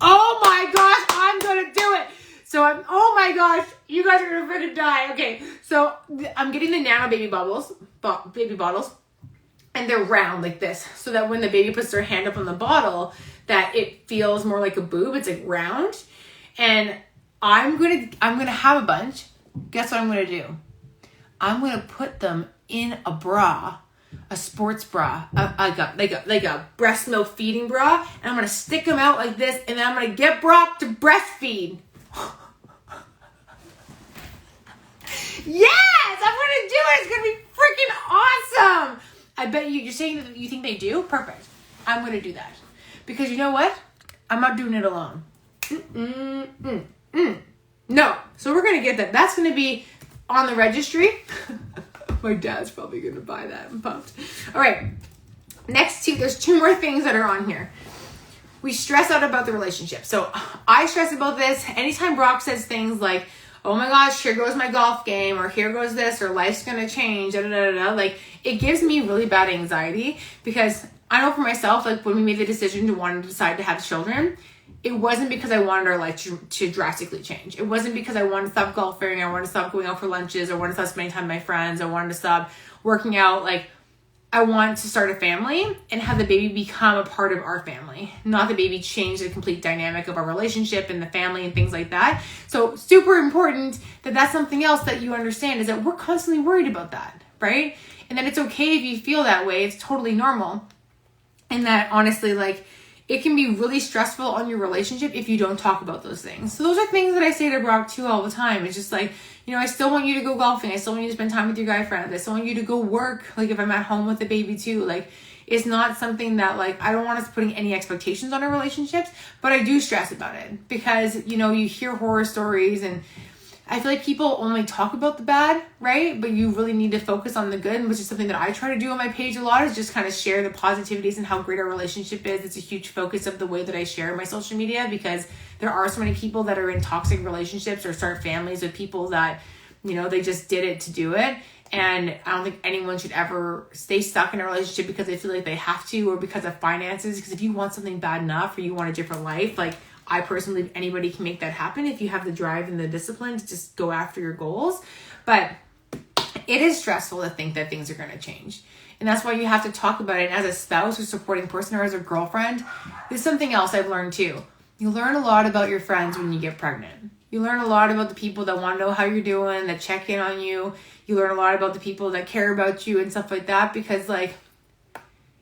Speaker 1: Oh my gosh. I'm going to do it. So oh my gosh. You guys are going to freaking die. Okay. So I'm getting the nano baby bottles. And they're round like this. So that when the baby puts their hand up on the bottle, that it feels more like a boob. It's like round. And I'm going to have a bunch. Guess what I'm going to do? I'm going to put them in a bra. A sports bra, like a breast milk feeding bra, and I'm gonna stick them out like this, and then I'm gonna get Brock to breastfeed. Yes, I'm gonna do it. It's gonna be freaking awesome. I bet you're saying that you think they do. Perfect. I'm gonna do that because you know what? I'm not doing it alone. No. So we're gonna get that. That's gonna be on the registry. My dad's probably going to buy that. I'm pumped. All right. There's two more things that are on here. We stress out about the relationship. So I stress about this. Anytime Brock says things like, oh my gosh, here goes my golf game, or here goes this, or life's going to change, like it gives me really bad anxiety because I know for myself, like when we made the decision to want to decide to have children, it wasn't because I wanted our life to drastically change. It wasn't because I wanted to stop golfing, I wanted to stop going out for lunches, I wanted to stop spending time with my friends, I wanted to stop working out. Like, I wanted to start a family and have the baby become a part of our family, not the baby change the complete dynamic of our relationship and the family and things like that. So super important that that's something else that you understand, is that we're constantly worried about that, right? And that it's okay if you feel that way. It's totally normal. And that honestly, like, it can be really stressful on your relationship if you don't talk about those things. So those are things that I say to Brock too all the time. It's just like, you know, I still want you to go golfing. I still want you to spend time with your guy friends. I still want you to go work. Like if I'm at home with the baby too, like it's not something that like, I don't want us putting any expectations on our relationships, but I do stress about it because, you know, you hear horror stories and I feel like people only talk about the bad, right? But you really need to focus on the good, which is something that I try to do on my page a lot, is just kind of share the positivities and how great our relationship is. It's a huge focus of the way that I share my social media because there are so many people that are in toxic relationships or start families with people that, you know, they just did it to do it. And I don't think anyone should ever stay stuck in a relationship because they feel like they have to or because of finances. Because if you want something bad enough or you want a different life, like I personally believe anybody can make that happen if you have the drive and the discipline to just go after your goals. But it is stressful to think that things are going to change. And that's why you have to talk about it. And as a spouse or supporting person or as a girlfriend, this is something else I've learned too. You learn a lot about your friends when you get pregnant. You learn a lot about the people that want to know how you're doing, that check in on you. You learn a lot about the people that care about you and stuff like that, because like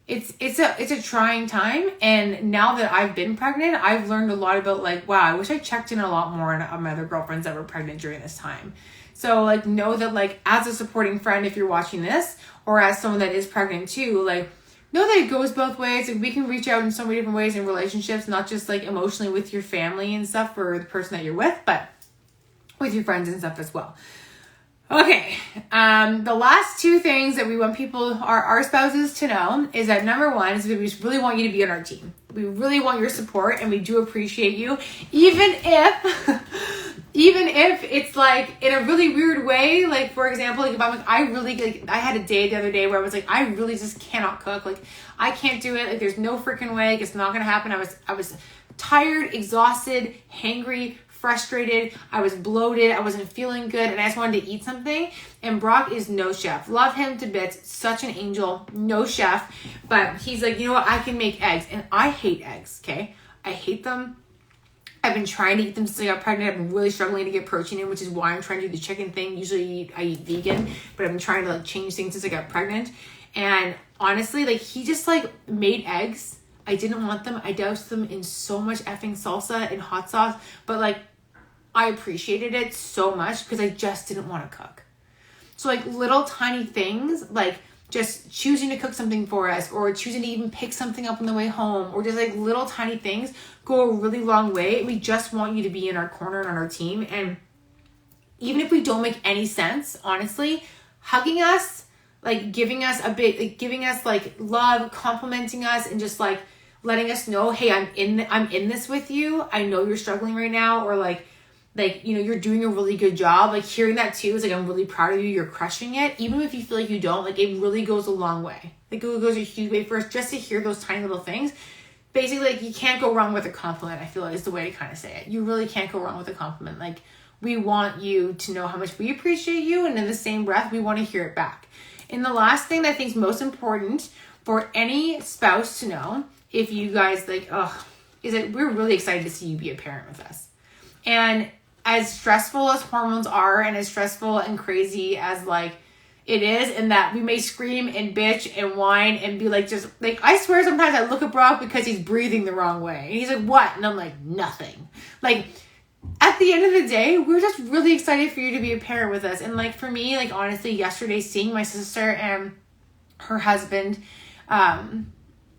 Speaker 1: it's a trying time. And now that I've been pregnant, I've learned a lot about like, wow, I wish I checked in a lot more on my other girlfriends that were pregnant during this time. So like, know that like as a supporting friend, if you're watching this, or as someone that is pregnant too, like know that it goes both ways. Like we can reach out in so many different ways in relationships, not just like emotionally with your family and stuff or the person that you're with, but with your friends and stuff as well. Okay, the last two things that we want people, our spouses, to know is that number one is that we just really want you to be on our team. We really want your support, and we do appreciate you, even if it's like in a really weird way. Like for example, like if I'm like, I had a day the other day where I was like, I really just cannot cook. Like I can't do it. Like there's no freaking way. Like, it's not gonna happen. I was tired, exhausted, hangry, frustrated, I was bloated, I wasn't feeling good, and I just wanted to eat something. And Brock is no chef. Love him to bits, such an angel, no chef. But he's like, you know what, I can make eggs. And I hate eggs, okay? I hate them. I've been trying to eat them since I got pregnant. I've been really struggling to get protein in, which is why I'm trying to do the chicken thing. Usually I eat vegan, but I've been trying to like change things since I got pregnant. And honestly, like he just like made eggs. I didn't want them. I doused them in so much effing salsa and hot sauce, but like I appreciated it so much because I just didn't want to cook. So like little tiny things, like just choosing to cook something for us, or choosing to even pick something up on the way home, or just like little tiny things go a really long way. We just want you to be in our corner and on our team. And even if we don't make any sense, honestly, hugging us, like giving us a bit, like giving us like love, complimenting us, and just like letting us know, hey, I'm in this with you. I know you're struggling right now, or like, you know, you're doing a really good job. Like hearing that too is like, I'm really proud of you. You're crushing it. Even if you feel like you don't, like it really goes a long way. Like it goes a huge way for us just to hear those tiny little things. Basically, like you can't go wrong with a compliment, I feel like is the way to kind of say it. You really can't go wrong with a compliment. Like we want you to know how much we appreciate you. And in the same breath, we want to hear it back. And the last thing that I think is most important for any spouse to know, if you guys like, is that we're really excited to see you be a parent with us. And as stressful as hormones are, and as stressful and crazy as like it is, and that we may scream and bitch and whine and be like, just like, I swear sometimes I look at Brock because he's breathing the wrong way. And he's like, what? And I'm like, nothing. Like at the end of the day, we're just really excited for you to be a parent with us. And like for me, like honestly, yesterday seeing my sister and her husband,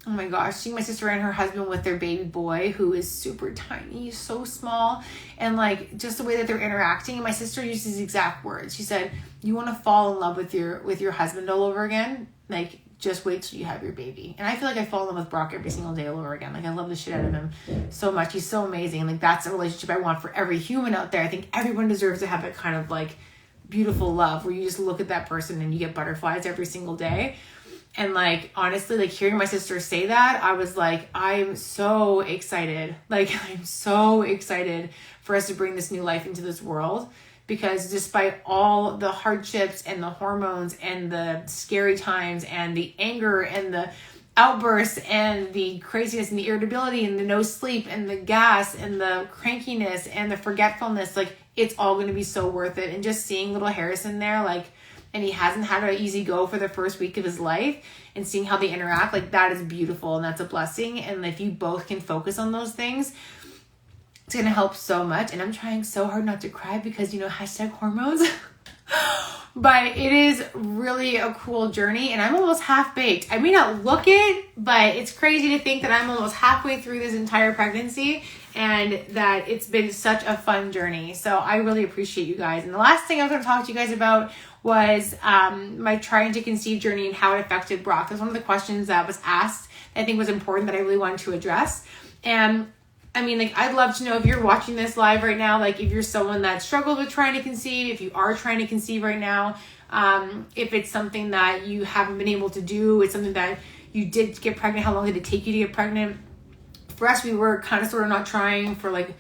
Speaker 1: oh my gosh, seeing my sister and her husband with their baby boy, who is super tiny, so small, and like just the way that they're interacting. And my sister used these exact words. She said, you want to fall in love with your husband all over again? Like just wait till you have your baby. And I feel like I fall in love with Brock every single day all over again. Like I love the shit out of him so much. He's so amazing. Like that's a relationship I want for every human out there. I think everyone deserves to have that kind of like beautiful love where you just look at that person and you get butterflies every single day. And like, honestly, like hearing my sister say that, I was like, I'm so excited. Like, I'm so excited for us to bring this new life into this world, because despite all the hardships and the hormones and the scary times and the anger and the outbursts and the craziness and the irritability and the no sleep and the gas and the crankiness and the forgetfulness, like it's all going to be so worth it. And just seeing little Harrison there, like, and he hasn't had an easy go for the first week of his life, and seeing how they interact, like that is beautiful and that's a blessing. And if you both can focus on those things, it's going to help so much. And I'm trying so hard not to cry because, you know, #hormones. But it is really a cool journey, and I'm almost half baked. I may not look it, but it's crazy to think that I'm almost halfway through this entire pregnancy and that it's been such a fun journey. So I really appreciate you guys. And the last thing I was going to talk to you guys about was my trying to conceive journey and how it affected Brock. That's one of the questions that was asked that I think was important that I really wanted to address. And I mean, like, I'd love to know if you're watching this live right now, like if you're someone that struggled with trying to conceive, if you are trying to conceive right now, if it's something that you haven't been able to do, it's something that you did get pregnant, how long did it take you to get pregnant? For us, we were kind of sort of not trying for like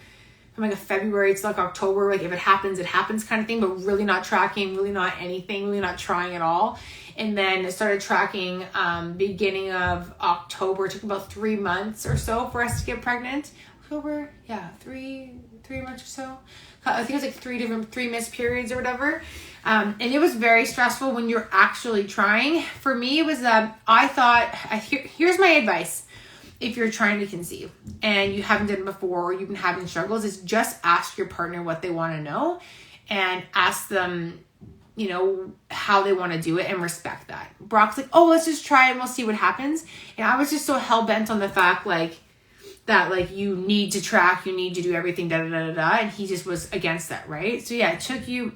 Speaker 1: from like a February to like October, like if it happens kind of thing, but really not tracking, really not anything, really not trying at all. And then I started tracking beginning of October. It took about 3 months or so for us to get pregnant. October, yeah, three months or so. I think it was like three missed periods or whatever. And it was very stressful when you're actually trying. For me, it was I thought, here's my advice. If you're trying to conceive and you haven't done it before, or you've been having struggles, is just ask your partner what they want to know and ask them, you know, how they want to do it, and respect that. Brock's like, oh, let's just try it and we'll see what happens. And I was just so hell-bent on the fact that you need to track, you need to do everything, and he just was against that, right? So yeah, it took you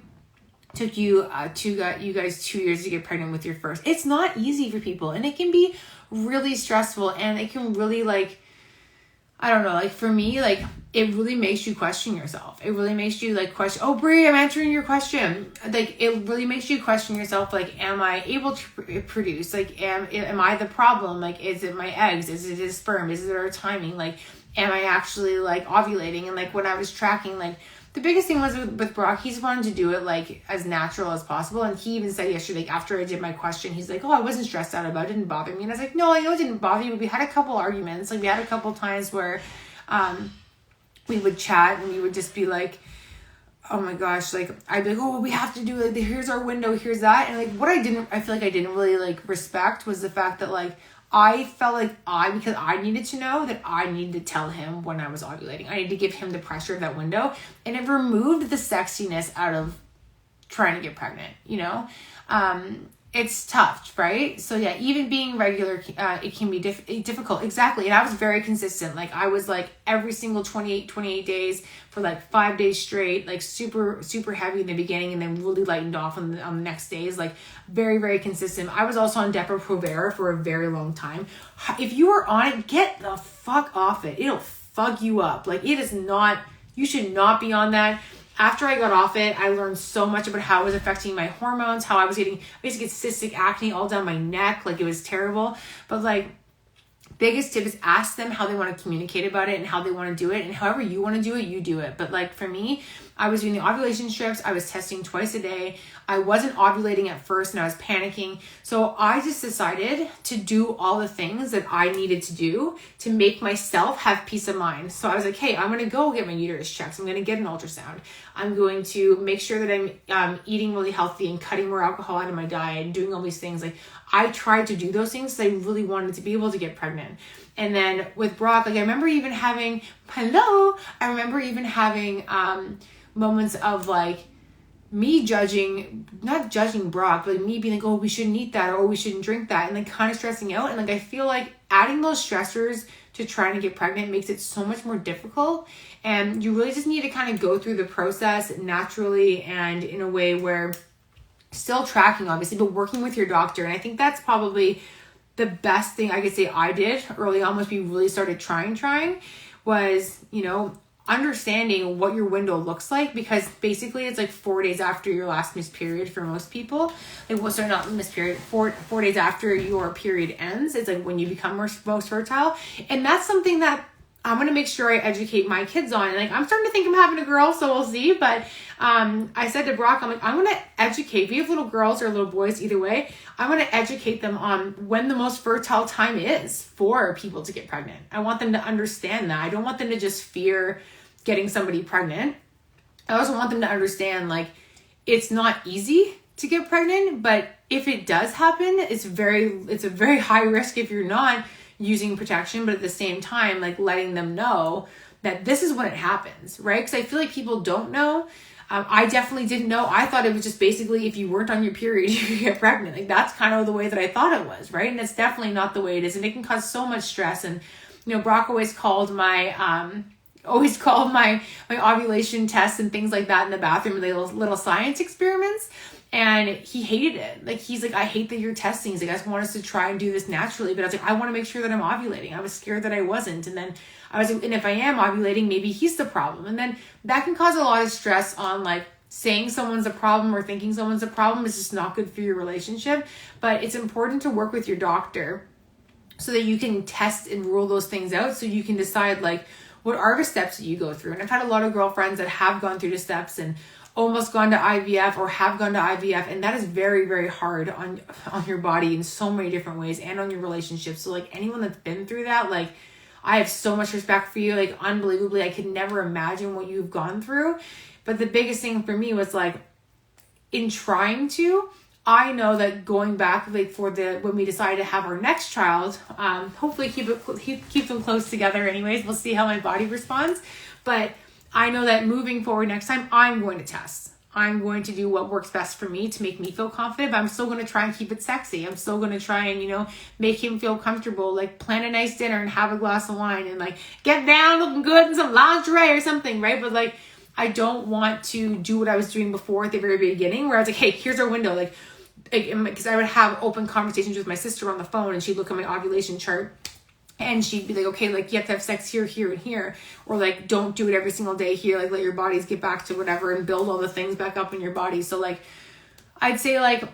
Speaker 1: guys 2 years to get pregnant with your first. It's not easy for people, and it can be really stressful, and it can really I don't know, for me, it really makes you question yourself. It really makes you question, oh, Brie, I'm answering your question. It really makes you question yourself. Am I able to produce? Am I the problem? Is it my eggs? Is it his sperm? Is it our timing? Am I actually ovulating? And when I was tracking, the biggest thing was with Brock, he just wanted to do it as natural as possible. And he even said yesterday, after I did my question, he's like, oh, I wasn't stressed out about it. It didn't bother me. And I was like, no, I know it didn't bother you, but we had a couple arguments. We had a couple times where we would chat and we would just be like, oh my gosh, I'd be like, oh, we have to do it. Here's our window. Here's that. And what I feel like I didn't really respect was the fact that I felt because I needed to know that I needed to tell him when I was ovulating. I needed to give him the pressure of that window, and it removed the sexiness out of trying to get pregnant, you know? It's tough, right? So yeah, even being regular, it can be difficult. Exactly. And I was very consistent. I was every single 28 days for 5 days straight, super, super heavy in the beginning, and then really lightened off on the next days, very, very consistent. I was also on Depo-Provera for a very long time. If you are on it, get the fuck off it. It'll fuck you up. It is not, you should not be on that. After I got off it, I learned so much about how it was affecting my hormones, how I was getting cystic acne all down my neck. It was terrible. But biggest tip is ask them how they want to communicate about it and how they want to do it. And however you want to do it, you do it. But for me, I was doing the ovulation strips. I was testing twice a day. I wasn't ovulating at first and I was panicking. So I just decided to do all the things that I needed to do to make myself have peace of mind. So I was like, hey, I'm going to go get my uterus checked. I'm going to get an ultrasound. I'm going to make sure that I'm eating really healthy and cutting more alcohol out of my diet and doing all these things. I tried to do those things because I really wanted to be able to get pregnant. And then with Brock, I remember even having, moments of me not judging Brock, but me being oh, we shouldn't eat that, or we shouldn't drink that, and kind of stressing out. And I feel adding those stressors to trying to get pregnant makes it so much more difficult. And you really just need to kind of go through the process naturally and in a way where still tracking, obviously, but working with your doctor. And I think that's probably the best thing I could say I did early on once we really started trying was, understanding what your window looks like, because basically it's 4 days after your last missed period for most people. Not missed period, 4 days after your period ends. It's when you become most fertile. And that's something that I'm going to make sure I educate my kids on. And I'm starting to think I'm having a girl, so we'll see. But I said to Brock, I'm going to educate, if you have little girls or little boys, either way, I'm going to educate them on when the most fertile time is for people to get pregnant. I want them to understand that. I don't want them to just fear getting somebody pregnant. I also want them to understand it's not easy to get pregnant, but if it does happen, it's a very high risk if you're not using protection, but at the same time, letting them know that this is when it happens, right? Because I feel people don't know. I definitely didn't know. I thought it was just basically if you weren't on your period, you could get pregnant. That's kind of the way that I thought it was, right? And it's definitely not the way it is. And it can cause so much stress. And, Brock always called my ovulation tests and things like that in the bathroom, little science experiments. And he hated it. He's I hate that you're testing. He's I just want us to try and do this naturally. But I was I want to make sure that I'm ovulating. I was scared that I wasn't. And then I was and if I am ovulating, maybe he's the problem. And then that can cause a lot of stress on saying someone's a problem or thinking someone's a problem is just not good for your relationship. But it's important to work with your doctor so that you can test and rule those things out, so you can decide what are the steps that you go through? And I've had a lot of girlfriends that have gone through the steps and almost gone to IVF or have gone to IVF. And that is very, very hard on your body in so many different ways and on your relationships. So like anyone that's been through that, like I have so much respect for you. Like unbelievably, I could never imagine what you've gone through. But the biggest thing for me was like in trying to, I know that going back like when we decided to have our next child, hopefully keep them close together anyways. We'll see how my body responds. But I know that moving forward next time, I'm going to test. I'm going to do what works best for me to make me feel confident, but I'm still going to try and keep it sexy. I'm still going to try and, make him feel comfortable, like plan a nice dinner and have a glass of wine and like get down looking good in some lingerie or something, right? But like, I don't want to do what I was doing before at the very beginning where I was like, hey, here's our window. Like, because I would have open conversations with my sister on the phone and she'd look at my ovulation chart and she'd be like, okay, like you have to have sex here, here, and here. Or like, don't do it every single day here. Like let your bodies get back to whatever and build all the things back up in your body. So like, I'd say like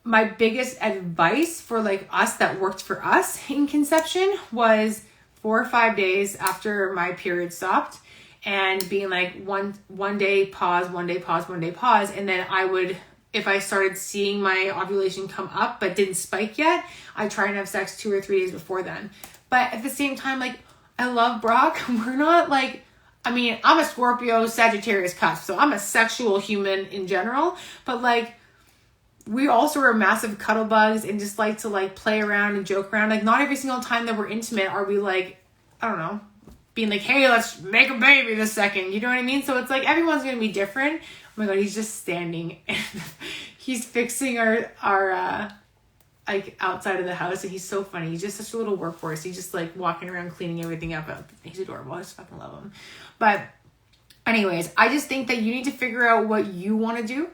Speaker 1: my biggest advice for like us that worked for us in conception was 4 or 5 days after my period stopped and being like one day pause, one day pause, one day pause. And then I would, if I started seeing my ovulation come up but didn't spike yet, I try and have sex 2 or 3 days before then. But at the same time, like, I love Brock. We're not like, I'm a Scorpio, Sagittarius cusp, so I'm a sexual human in general. But like, we also are massive cuddle bugs and just like to like play around and joke around. Like, not every single time that we're intimate are we like, I don't know, being like, hey, let's make a baby this second. You know what I mean? So it's like, everyone's going to be different. Oh my God, he's just standing and he's fixing our like outside of the house, and he's so funny. He's just such a little workhorse. He's just like walking around cleaning everything up. He's adorable. I just fucking love him. But anyways, I just think that you need to figure out what you want to do.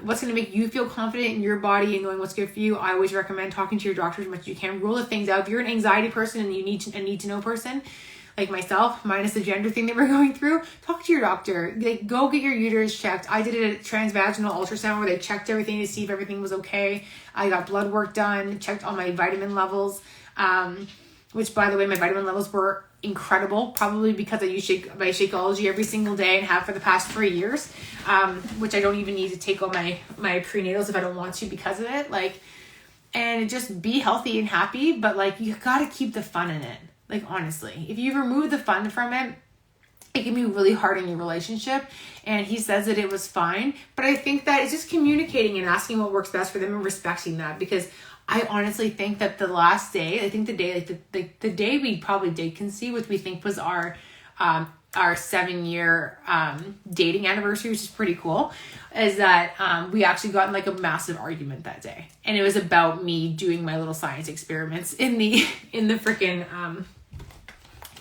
Speaker 1: What's going to make you feel confident in your body and knowing what's good for you. I always recommend talking to your doctor as much as you can. Rule the things out. If you're an anxiety person and you need to know person, like myself, minus the gender thing that we're going through, talk to your doctor. Like, go get your uterus checked. I did a transvaginal ultrasound where they checked everything to see if everything was okay. I got blood work done, checked all my vitamin levels, which, by the way, my vitamin levels were incredible, probably because I use my Shakeology every single day and have for the past 3 years, which I don't even need to take all my prenatals if I don't want to because of it. Like, and just be healthy and happy, but like, you gotta keep the fun in it. Like, honestly, if you remove the fun from it, it can be really hard in your relationship. And he says that it was fine. But I think that it's just communicating and asking what works best for them and respecting that. Because I honestly think that the last day, I think the day, like the day we probably did conceive, which we think was our 7-year dating anniversary, which is pretty cool, is that we actually got in like a massive argument that day. And it was about me doing my little science experiments in the freaking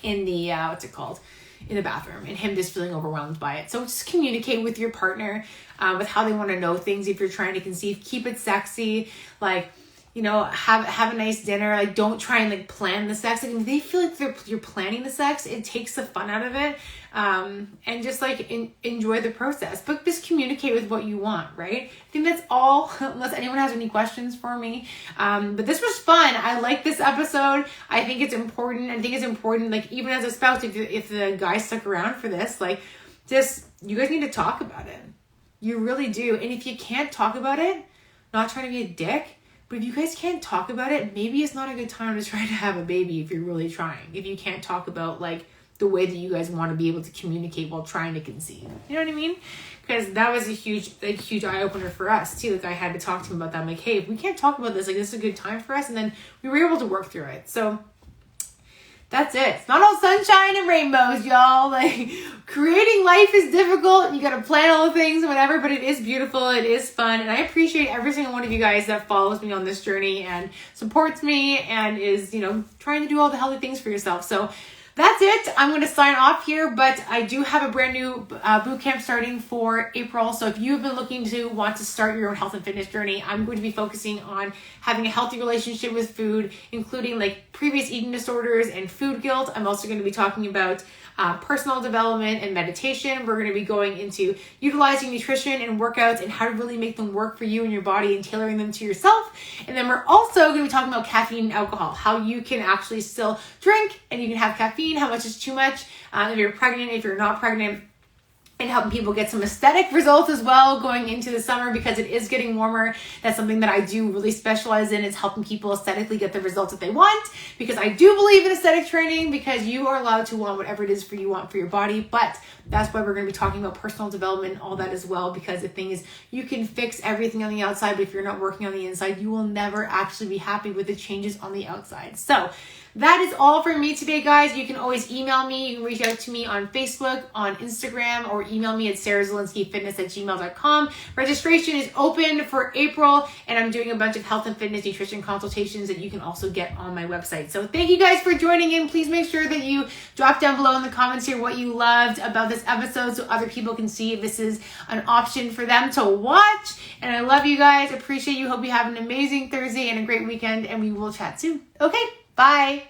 Speaker 1: what's it called? In the bathroom, and him just feeling overwhelmed by it. So just communicate with your partner with how they want to know things. If you're trying to conceive, keep it sexy. Like, have a nice dinner. Like, don't try and like plan the sex. Like, if they feel like you're planning the sex, it takes the fun out of it. And just like enjoy the process, but just communicate with what you want, right? I think that's all, unless anyone has any questions for me. But this was fun. I like this episode. I think it's important. Like, even as a spouse, if the guy stuck around for this, like, just, you guys need to talk about it. You really do. And if you can't talk about it, not trying to be a dick, but if you guys can't talk about it, maybe it's not a good time to try to have a baby if you're really trying. If you can't talk about like the way that you guys want to be able to communicate while trying to conceive. You know what I mean? Because that was a huge eye opener for us too. Like, I had to talk to him about that. I'm like, hey, if we can't talk about this, like, this is a good time for us. And then we were able to work through it. So that's it. It's not all sunshine and rainbows, y'all. Like, creating life is difficult. You got to plan all the things and whatever, but it is beautiful. It is fun. And I appreciate every single one of you guys that follows me on this journey and supports me and is, trying to do all the healthy things for yourself. So that's it. I'm going to sign off here, but I do have a brand new boot camp starting for April. So if you've been want to start your own health and fitness journey, I'm going to be focusing on having a healthy relationship with food, including like previous eating disorders and food guilt. I'm also going to be talking about personal development and meditation. We're going to be going into utilizing nutrition and workouts and how to really make them work for you and your body and tailoring them to yourself. And then we're also going to be talking about caffeine and alcohol, how you can actually still drink and you can have caffeine, how much is too much, if you're pregnant, if you're not pregnant, and helping people get some aesthetic results as well going into the summer because it is getting warmer. That's something that I do really specialize in, is helping people aesthetically get the results that they want, because I do believe in aesthetic training, because you are allowed to want whatever it is you want for your body. But that's why we're going to be talking about personal development and all that as well, because the thing is, you can fix everything on the outside, but if you're not working on the inside, you will never actually be happy with the changes on the outside. So that is all for me today, guys. You can always email me. You can reach out to me on Facebook, on Instagram, or email me at sarahzielinskifitness@gmail.com. Registration is open for April, and I'm doing a bunch of health and fitness nutrition consultations that you can also get on my website. So thank you guys for joining in. Please make sure that you drop down below in the comments here what you loved about this episode so other people can see if this is an option for them to watch. And I love you guys. Appreciate you. Hope you have an amazing Thursday and a great weekend, and we will chat soon. Okay. Bye.